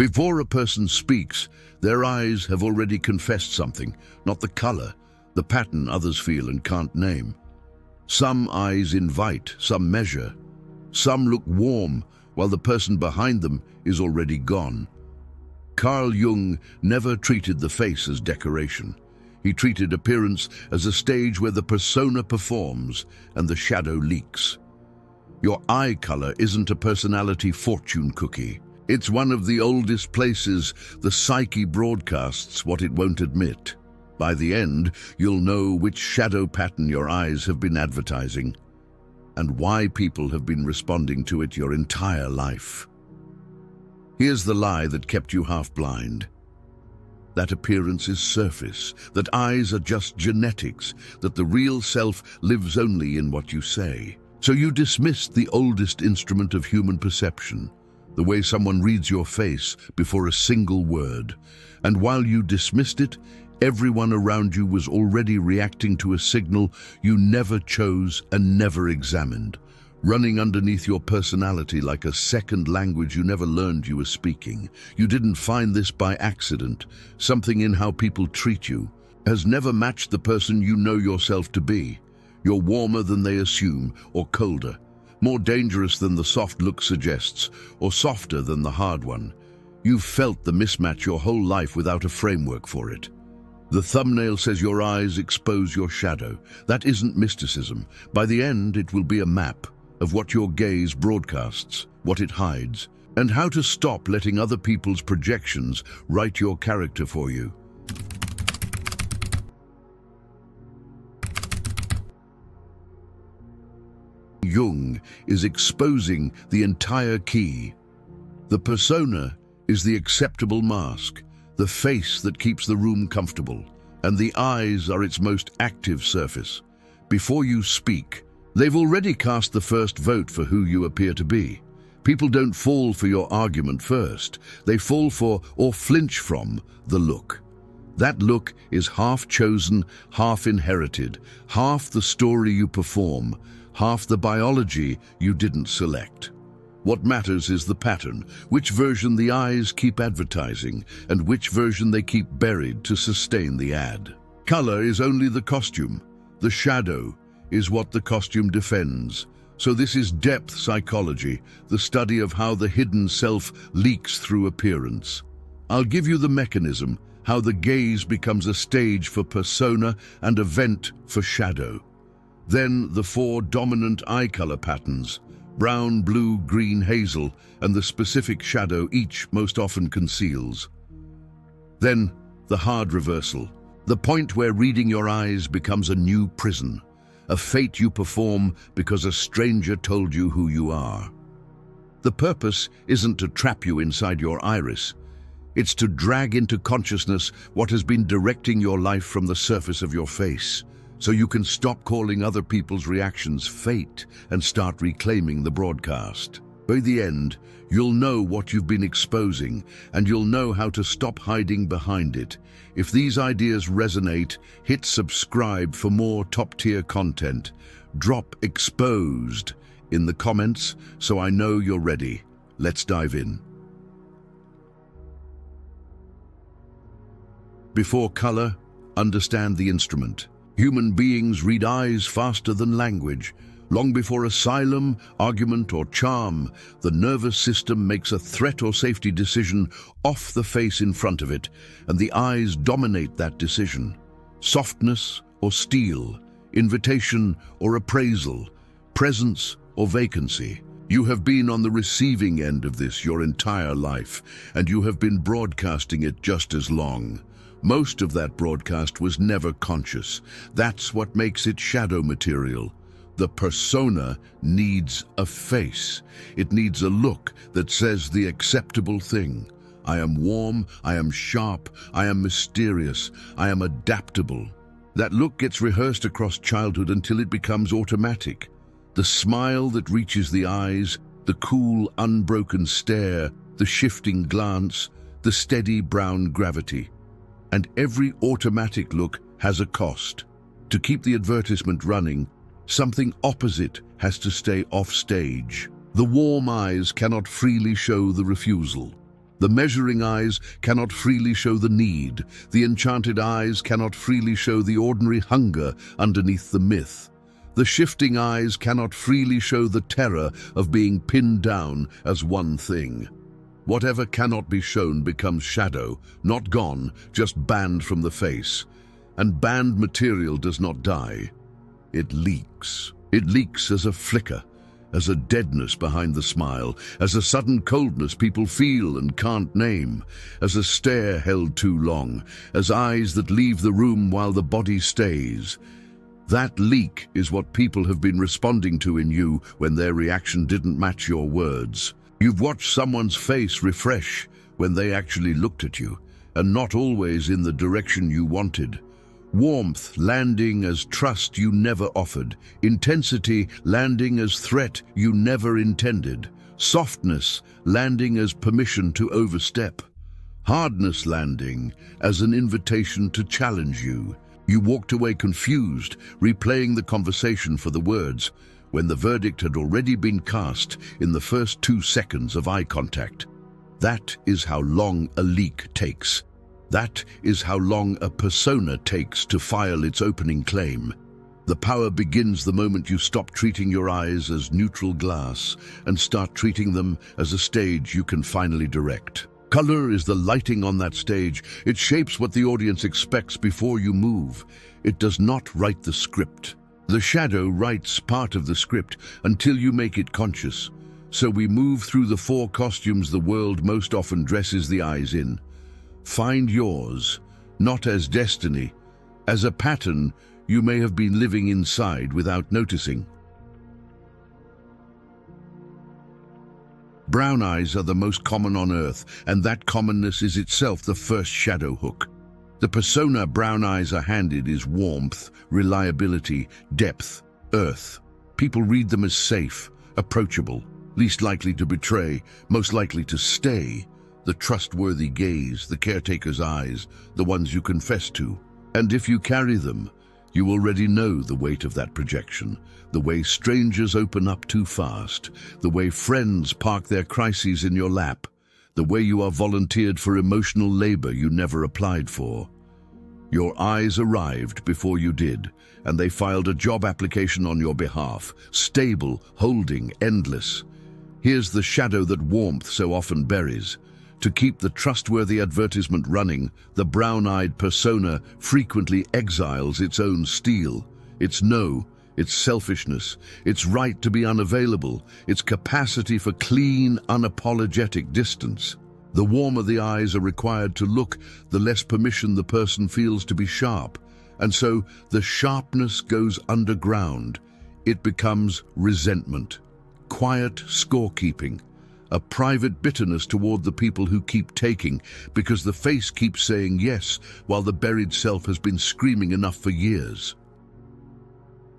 Before a person speaks, their eyes have already confessed something, not the color, the pattern others feel and can't name. Some eyes invite, some measure. Some look warm, while the person behind them is already gone. Carl Jung never treated the face as decoration. He treated appearance as a stage where the persona performs and the shadow leaks. Your eye color isn't a personality fortune cookie. It's one of the oldest places the psyche broadcasts what it won't admit. By the end, you'll know which shadow pattern your eyes have been advertising and why people have been responding to it your entire life. Here's the lie that kept you half blind. That appearance is surface, that eyes are just genetics, that the real self lives only in what you say. So you dismissed the oldest instrument of human perception, the way someone reads your face before a single word. And while you dismissed it, everyone around you was already reacting to a signal you never chose and never examined, running underneath your personality like a second language you never learned you were speaking. You didn't find this by accident. Something in how people treat you has never matched the person you know yourself to be. You're warmer than they assume, or colder, more dangerous than the soft look suggests, or softer than the hard one. You've felt the mismatch your whole life without a framework for it. The thumbnail says your eyes expose your shadow. That isn't mysticism. By the end, it will be a map of what your gaze broadcasts, what it hides, and how to stop letting other people's projections write your character for you. Jung is exposing the entire key. The persona is the acceptable mask, the face that keeps the room comfortable, and the eyes are its most active surface. Before you speak, they've already cast the first vote for who you appear to be. People don't fall for your argument first. They fall for, or flinch from, the look. That look is half chosen, half inherited, half the story you perform, half the biology you didn't select. What matters is the pattern, which version the eyes keep advertising, and which version they keep buried to sustain the ad. Color is only the costume. The shadow is what the costume defends. So this is depth psychology, the study of how the hidden self leaks through appearance. I'll give you the mechanism, how the gaze becomes a stage for persona and a vent for shadow. Then the 4 dominant eye color patterns, brown, blue, green, hazel, and the specific shadow each most often conceals. Then the hard reversal, the point where reading your eyes becomes a new prison, a fate you perform because a stranger told you who you are. The purpose isn't to trap you inside your iris. It's to drag into consciousness what has been directing your life from the surface of your face, so you can stop calling other people's reactions fate and start reclaiming the broadcast. By the end, you'll know what you've been exposing, and you'll know how to stop hiding behind it. If these ideas resonate, hit subscribe for more top-tier content. Drop exposed in the comments so I know you're ready. Let's dive in. Before color, understand the instrument. Human beings read eyes faster than language. Long before asylum, argument, or charm, the nervous system makes a threat or safety decision off the face in front of it, and the eyes dominate that decision. Softness or steel, invitation or appraisal, presence or vacancy. You have been on the receiving end of this your entire life, and you have been broadcasting it just as long. Most of that broadcast was never conscious. That's what makes it shadow material. The persona needs a face. It needs a look that says the acceptable thing. I am warm, I am sharp, I am mysterious, I am adaptable. That look gets rehearsed across childhood until it becomes automatic. The smile that reaches the eyes, the cool, unbroken stare, the shifting glance, the steady brown gravity. And every automatic look has a cost. To keep the advertisement running, something opposite has to stay off stage. The warm eyes cannot freely show the refusal. The measuring eyes cannot freely show the need. The enchanted eyes cannot freely show the ordinary hunger underneath the myth. The shifting eyes cannot freely show the terror of being pinned down as one thing. Whatever cannot be shown becomes shadow, not gone, just banned from the face. And banned material does not die. It leaks. It leaks as a flicker, as a deadness behind the smile, as a sudden coldness people feel and can't name, as a stare held too long, as eyes that leave the room while the body stays. That leak is what people have been responding to in you when their reaction didn't match your words. You've watched someone's face refresh when they actually looked at you, and not always in the direction you wanted. Warmth landing as trust you never offered. Intensity landing as threat you never intended. Softness landing as permission to overstep. Hardness landing as an invitation to challenge you. You walked away confused, replaying the conversation for the words, when the verdict had already been cast in the first 2 seconds of eye contact. That is how long a leak takes. That is how long a persona takes to file its opening claim. The power begins the moment you stop treating your eyes as neutral glass and start treating them as a stage you can finally direct. Color is the lighting on that stage. It shapes what the audience expects before you move. It does not write the script. The shadow writes part of the script until you make it conscious. So we move through the 4 costumes the world most often dresses the eyes in. Find yours, not as destiny, as a pattern you may have been living inside without noticing. Brown eyes are the most common on Earth, and that commonness is itself the first shadow hook. The persona brown eyes are handed is warmth, reliability, depth, earth. People read them as safe, approachable, least likely to betray, most likely to stay. The trustworthy gaze, the caretaker's eyes, the ones you confess to. And if you carry them, you already know the weight of that projection, the way strangers open up too fast, the way friends park their crises in your lap, the way you are volunteered for emotional labor you never applied for. Your eyes arrived before you did, and they filed a job application on your behalf, stable, holding, endless. Here's the shadow that warmth so often buries. To keep the trustworthy advertisement running, the brown-eyed persona frequently exiles its own steel, its no, its selfishness, its right to be unavailable, its capacity for clean, unapologetic distance. The warmer the eyes are required to look, the less permission the person feels to be sharp. And so the sharpness goes underground. It becomes resentment, quiet scorekeeping, a private bitterness toward the people who keep taking, because the face keeps saying yes while the buried self has been screaming enough for years.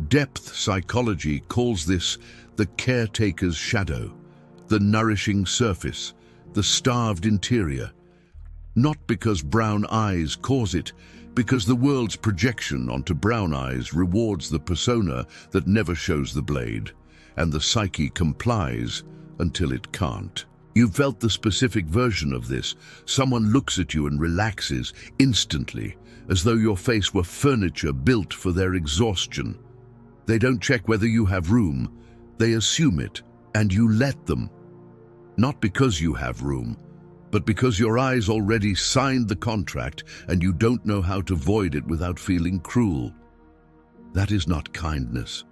Depth psychology calls this the caretaker's shadow, the nourishing surface, the starved interior. Not because brown eyes cause it, because the world's projection onto brown eyes rewards the persona that never shows the blade, and the psyche complies until it can't. You've felt the specific version of this. Someone looks at you and relaxes instantly, as though your face were furniture built for their exhaustion. They don't check whether you have room. They assume it, and you let them. Not because you have room, but because your eyes already signed the contract and you don't know how to void it without feeling cruel. That is not kindness.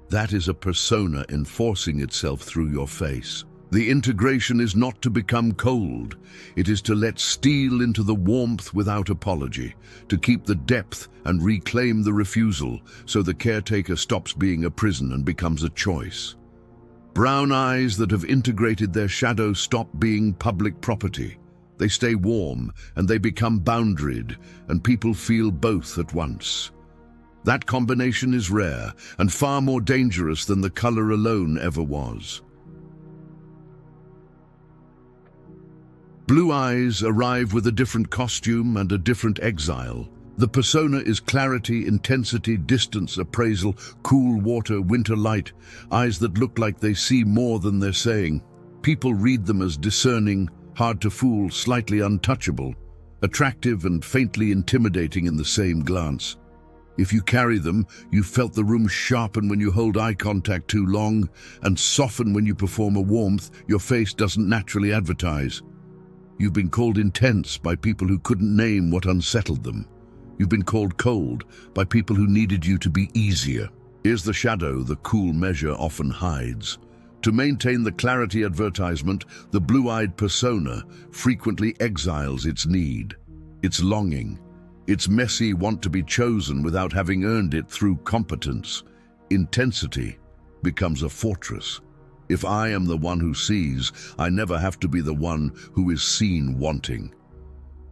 That is a persona enforcing itself through your face. The integration is not to become cold. It is to let steel into the warmth without apology, to keep the depth and reclaim the refusal, so the caretaker stops being a prison and becomes a choice. Brown eyes that have integrated their shadow stop being public property. They stay warm and they become boundaried, and people feel both at once. That combination is rare and far more dangerous than the color alone ever was. Blue eyes arrive with a different costume and a different exile. The persona is clarity, intensity, distance, appraisal, cool water, winter light, eyes that look like they see more than they're saying. People read them as discerning, hard to fool, slightly untouchable, attractive and faintly intimidating in the same glance. If you carry them, you've felt the room sharpen when you hold eye contact too long and soften when you perform a warmth your face doesn't naturally advertise. You've been called intense by people who couldn't name what unsettled them. You've been called cold by people who needed you to be easier. Here's the shadow the cool measure often hides. To maintain the clarity advertisement, the blue-eyed persona frequently exiles its need, its longing, its messy want to be chosen without having earned it through competence. Intensity becomes a fortress. If I am the one who sees, I never have to be the one who is seen wanting.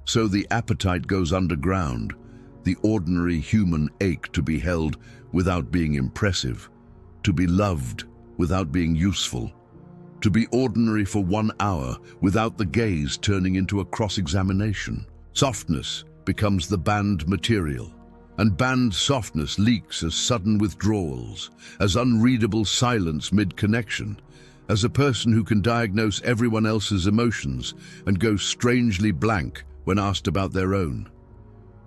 So the appetite goes underground, the ordinary human ache to be held without being impressive, to be loved without being useful, to be ordinary for 1 hour without the gaze turning into a cross-examination. Softness becomes the banned material, and banned softness leaks as sudden withdrawals, as unreadable silence mid-connection, as a person who can diagnose everyone else's emotions and go strangely blank when asked about their own.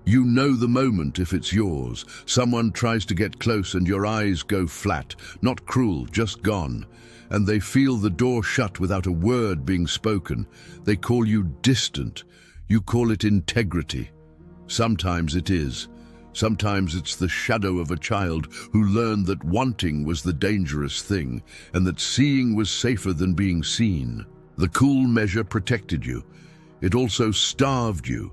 You know the moment if it's yours. Someone tries to get close and your eyes go flat, not cruel, just gone, and they feel the door shut without a word being spoken. They call you distant. You call it integrity. Sometimes it is. Sometimes it's the shadow of a child who learned that wanting was the dangerous thing and that seeing was safer than being seen. The cool measure protected you. It also starved you.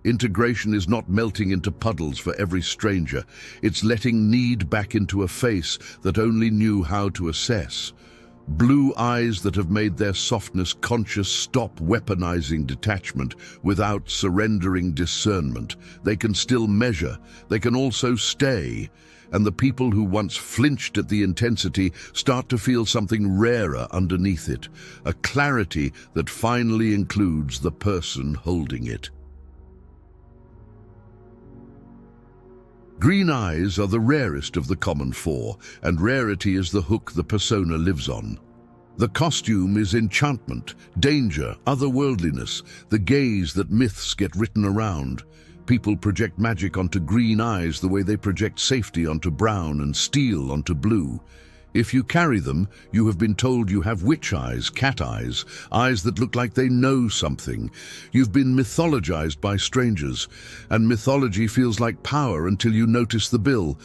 Integration is not melting into puddles for every stranger. It's letting need back into a face that only knew how to assess. Blue eyes that have made their softness conscious stop weaponizing detachment without surrendering discernment. They can still measure. They can also stay. And the people who once flinched at the intensity start to feel something rarer underneath it, a clarity that finally includes the person holding it. Green eyes are the rarest of the common four, and rarity is the hook the persona lives on. The costume is enchantment, danger, otherworldliness, the gaze that myths get written around. People project magic onto green eyes the way they project safety onto brown and steel onto blue. If you carry them, you have been told you have witch eyes, cat eyes, eyes that look like they know something. You've been mythologized by strangers, and mythology feels like power until you notice the bill.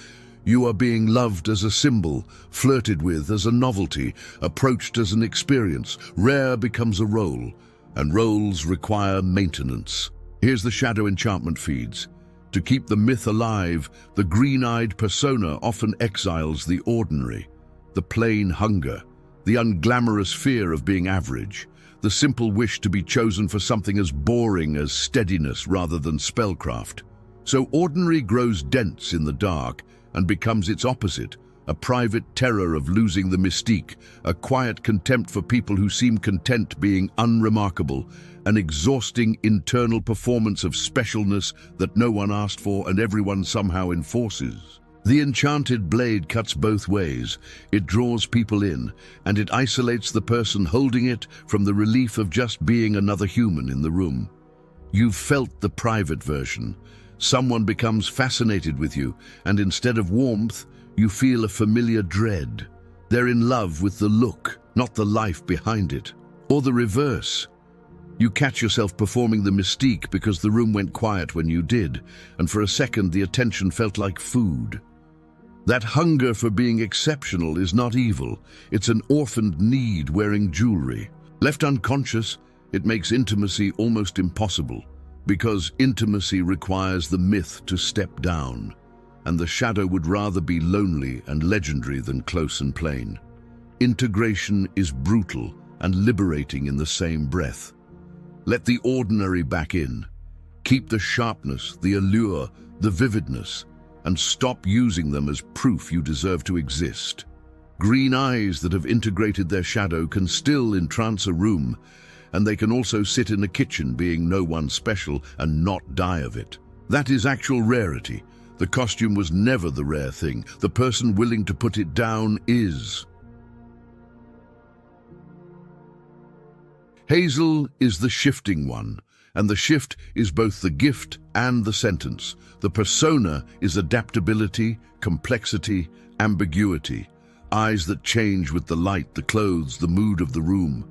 You are being loved as a symbol, flirted with as a novelty, approached as an experience. Rare becomes a role, and roles require maintenance. Here's the shadow enchantment feeds. To keep the myth alive, the green-eyed persona often exiles the ordinary. The plain hunger, the unglamorous fear of being average, the simple wish to be chosen for something as boring as steadiness rather than spellcraft. So ordinary grows dense in the dark and becomes its opposite, a private terror of losing the mystique, a quiet contempt for people who seem content being unremarkable, an exhausting internal performance of specialness that no one asked for and everyone somehow enforces. The enchanted blade cuts both ways. It draws people in, and it isolates the person holding it from the relief of just being another human in the room. You've felt the private version. Someone becomes fascinated with you, and instead of warmth, you feel a familiar dread. They're in love with the look, not the life behind it. Or the reverse. You catch yourself performing the mystique because the room went quiet when you did, and for a second the attention felt like food. That hunger for being exceptional is not evil. It's an orphaned need wearing jewelry. Left unconscious, it makes intimacy almost impossible, because intimacy requires the myth to step down, and the shadow would rather be lonely and legendary than close and plain. Integration is brutal and liberating in the same breath. Let the ordinary back in. Keep the sharpness, the allure, the vividness, and stop using them as proof you deserve to exist. Green eyes that have integrated their shadow can still entrance a room, and they can also sit in a kitchen being no one special and not die of it. That is actual rarity. The costume was never the rare thing. The person willing to put it down is. Hazel is the shifting one, and the shift is both the gift and the sentence. The persona is adaptability, complexity, ambiguity, eyes that change with the light, the clothes, the mood of the room.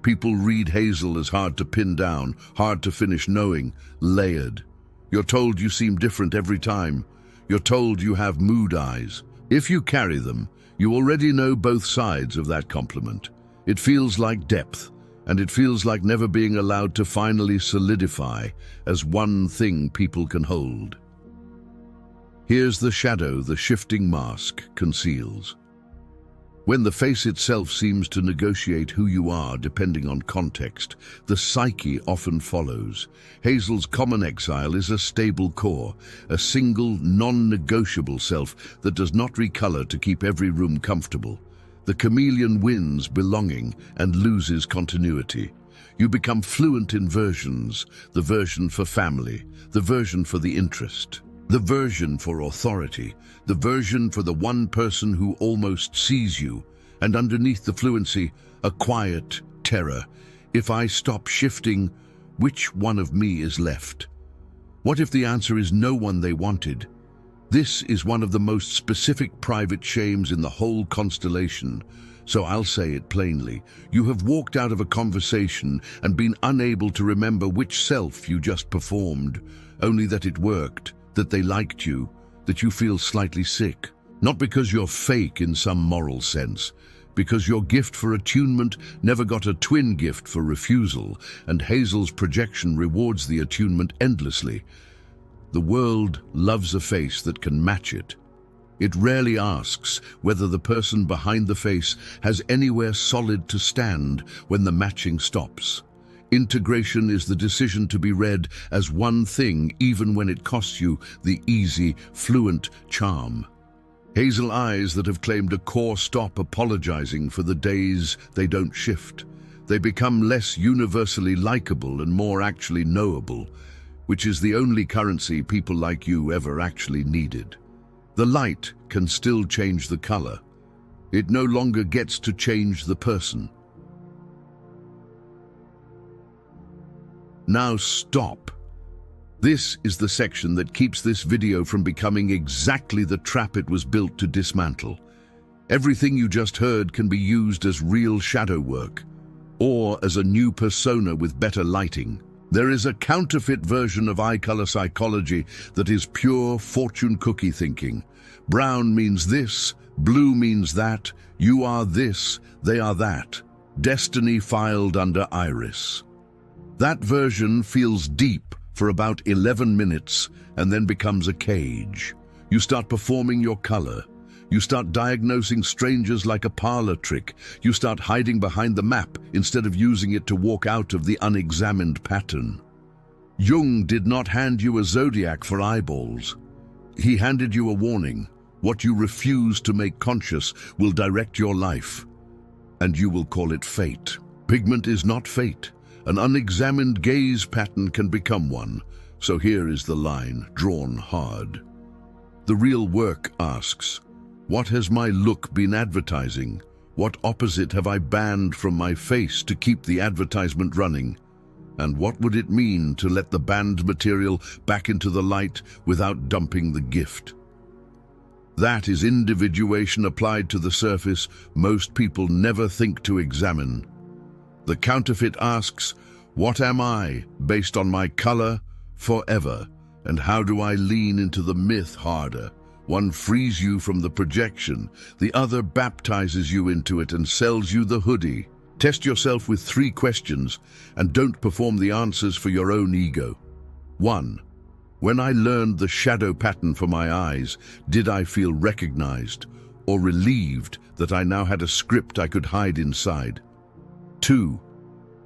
People read Hazel as hard to pin down, hard to finish knowing, layered. You're told you seem different every time. You're told you have mood eyes. If you carry them, you already know both sides of that compliment. It feels like depth, and it feels like never being allowed to finally solidify as one thing people can hold. Here's the shadow the shifting mask conceals. When the face itself seems to negotiate who you are depending on context, the psyche often follows. Hazel's common exile is a stable core, a single, non-negotiable self that does not recolor to keep every room comfortable. The chameleon wins belonging and loses continuity. You become fluent in versions, the version for family, the version for the interest, the version for authority, the version for the one person who almost sees you, and underneath the fluency, a quiet terror. If I stop shifting, which one of me is left? What if the answer is no one they wanted? This is one of the most specific private shames in the whole constellation, so I'll say it plainly. You have walked out of a conversation and been unable to remember which self you just performed, only that it worked, that they liked you, that you feel slightly sick. Not because you're fake in some moral sense, because your gift for attunement never got a twin gift for refusal, and Hazel's projection rewards the attunement endlessly. The world loves a face that can match it. It rarely asks whether the person behind the face has anywhere solid to stand when the matching stops. Integration is the decision to be read as one thing even when it costs you the easy, fluent charm. Hazel eyes that have claimed a core stop apologizing for the days they don't shift. They become less universally likable and more actually knowable, which is the only currency people like you ever actually needed. The light can still change the color. It no longer gets to change the person. Now stop. This is the section that keeps this video from becoming exactly the trap it was built to dismantle. Everything you just heard can be used as real shadow work, or as a new persona with better lighting. There is a counterfeit version of eye color psychology that is pure fortune cookie thinking. Brown means this, blue means that, you are this, they are that. Destiny filed under iris. That version feels deep for about 11 minutes and then becomes a cage. You start performing your color. You start diagnosing strangers like a parlor trick. You start hiding behind the map instead of using it to walk out of the unexamined pattern. Jung did not hand you a zodiac for eyeballs. He handed you a warning. What you refuse to make conscious will direct your life, and you will call it fate. Pigment is not fate. An unexamined gaze pattern can become one, so here is the line, drawn hard. The real work asks, what has my look been advertising? What opposite have I banned from my face to keep the advertisement running? And what would it mean to let the banned material back into the light without dumping the gift? That is individuation applied to the surface most people never think to examine. The counterfeit asks, what am I based on my color forever? And how do I lean into the myth harder? One frees you from the projection, the other baptizes you into it and sells you the hoodie. Test yourself with 3 questions and don't perform the answers for your own ego. 1. When I learned the shadow pattern for my eyes, did I feel recognized or relieved that I now had a script I could hide inside? 2.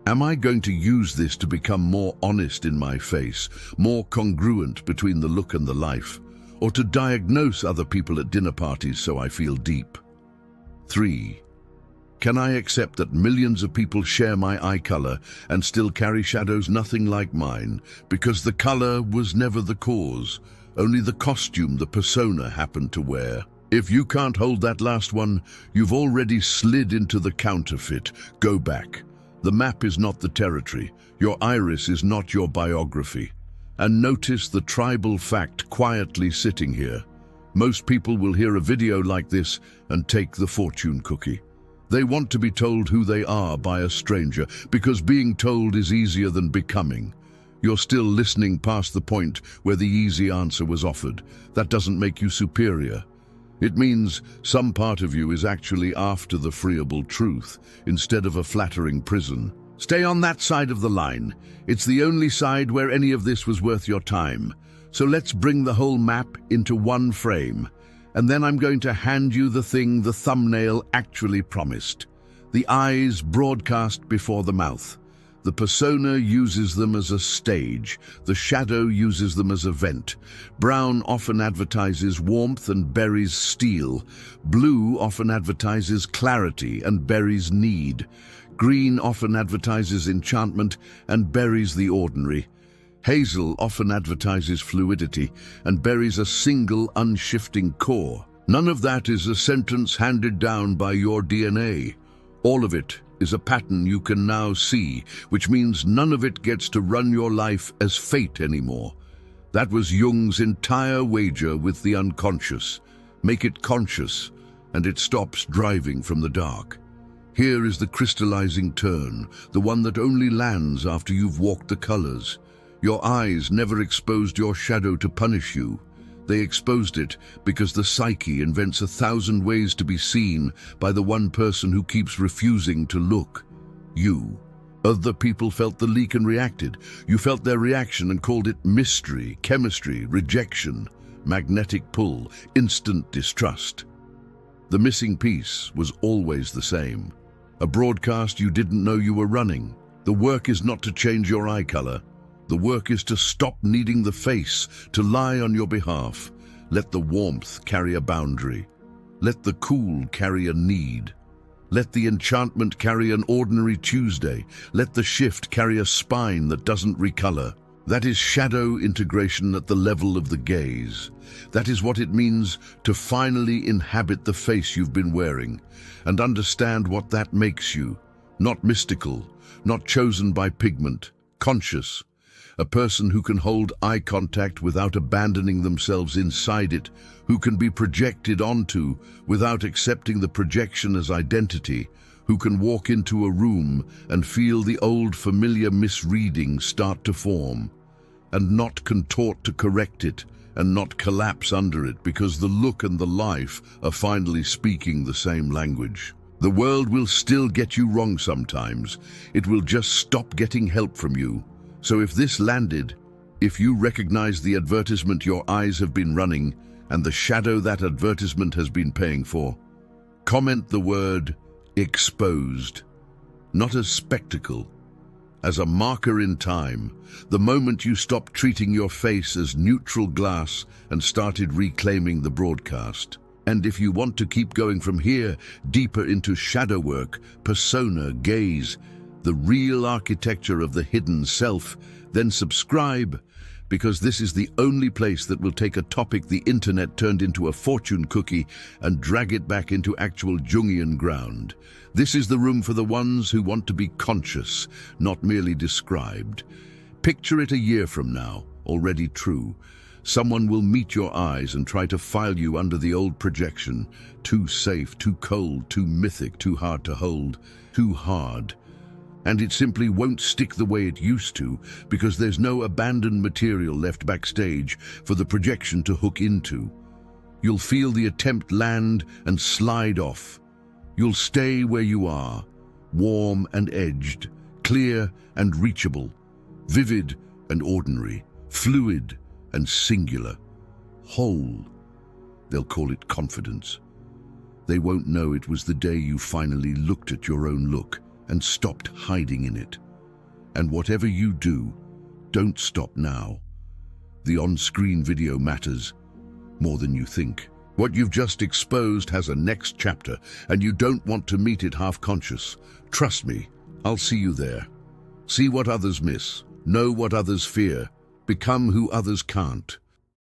Am I going to use this to become more honest in my face, more congruent between the look and the life, or to diagnose other people at dinner parties so I feel deep? 3. Can I accept that millions of people share my eye color and still carry shadows nothing like mine, because the color was never the cause, only the costume the persona happened to wear? If you can't hold that last one, you've already slid into the counterfeit. Go back. The map is not the territory. Your iris is not your biography. And notice the tribal fact quietly sitting here. Most people will hear a video like this and take the fortune cookie. They want to be told who they are by a stranger because being told is easier than becoming. You're still listening past the point where the easy answer was offered. That doesn't make you superior. It means some part of you is actually after the freeable truth instead of a flattering prison. Stay on that side of the line. It's the only side where any of this was worth your time. So let's bring the whole map into one frame. And then I'm going to hand you the thing the thumbnail actually promised. The eyes broadcast before the mouth. The persona uses them as a stage. The shadow uses them as a vent. Brown often advertises warmth and buries steel. Blue often advertises clarity and buries need. Green often advertises enchantment and buries the ordinary. Hazel often advertises fluidity and buries a single unshifting core. None of that is a sentence handed down by your DNA. All of it is a pattern you can now see, which means none of it gets to run your life as fate anymore. That was Jung's entire wager with the unconscious. Make it conscious, and it stops driving from the dark. Here is the crystallizing turn, the one that only lands after you've walked the colors. Your eyes never exposed your shadow to punish you. They exposed it because the psyche invents 1,000 ways to be seen by the one person who keeps refusing to look. You. Other people felt the leak and reacted. You felt their reaction and called it mystery, chemistry, rejection, magnetic pull, instant distrust. The missing piece was always the same. A broadcast you didn't know you were running. The work is not to change your eye color. The work is to stop needing the face to lie on your behalf. Let the warmth carry a boundary. Let the cool carry a need. Let the enchantment carry an ordinary Tuesday. Let the shift carry a spine that doesn't recolor. That is shadow integration at the level of the gaze. That is what it means to finally inhabit the face you've been wearing and understand what that makes you. Not mystical, not chosen by pigment, conscious. A person who can hold eye contact without abandoning themselves inside it, who can be projected onto without accepting the projection as identity, who can walk into a room and feel the old familiar misreading start to form, and not contort to correct it, and not collapse under it because the look and the life are finally speaking the same language. The world will still get you wrong sometimes. It will just stop getting help from you. So if this landed, if you recognize the advertisement your eyes have been running and the shadow that advertisement has been paying for, comment the word exposed, not as spectacle, as a marker in time, the moment you stopped treating your face as neutral glass and started reclaiming the broadcast. And if you want to keep going from here, deeper into shadow work, persona, gaze, the real architecture of the hidden self, then subscribe, because this is the only place that will take a topic the internet turned into a fortune cookie and drag it back into actual Jungian ground. This is the room for the ones who want to be conscious, not merely described. Picture it a year from now, already true. Someone will meet your eyes and try to file you under the old projection. Too safe, too cold, too mythic, too hard to hold, too hard. And it simply won't stick the way it used to because there's no abandoned material left backstage for the projection to hook into. You'll feel the attempt land and slide off. You'll stay where you are, warm and edged, clear and reachable, vivid and ordinary, fluid and singular, whole. They'll call it confidence. They won't know it was the day you finally looked at your own look and stopped hiding in it. And whatever you do, don't stop now. The on-screen video matters more than you think. What you've just exposed has a next chapter, and you don't want to meet it half-conscious. Trust me, I'll see you there. See what others miss, know what others fear, become who others can't.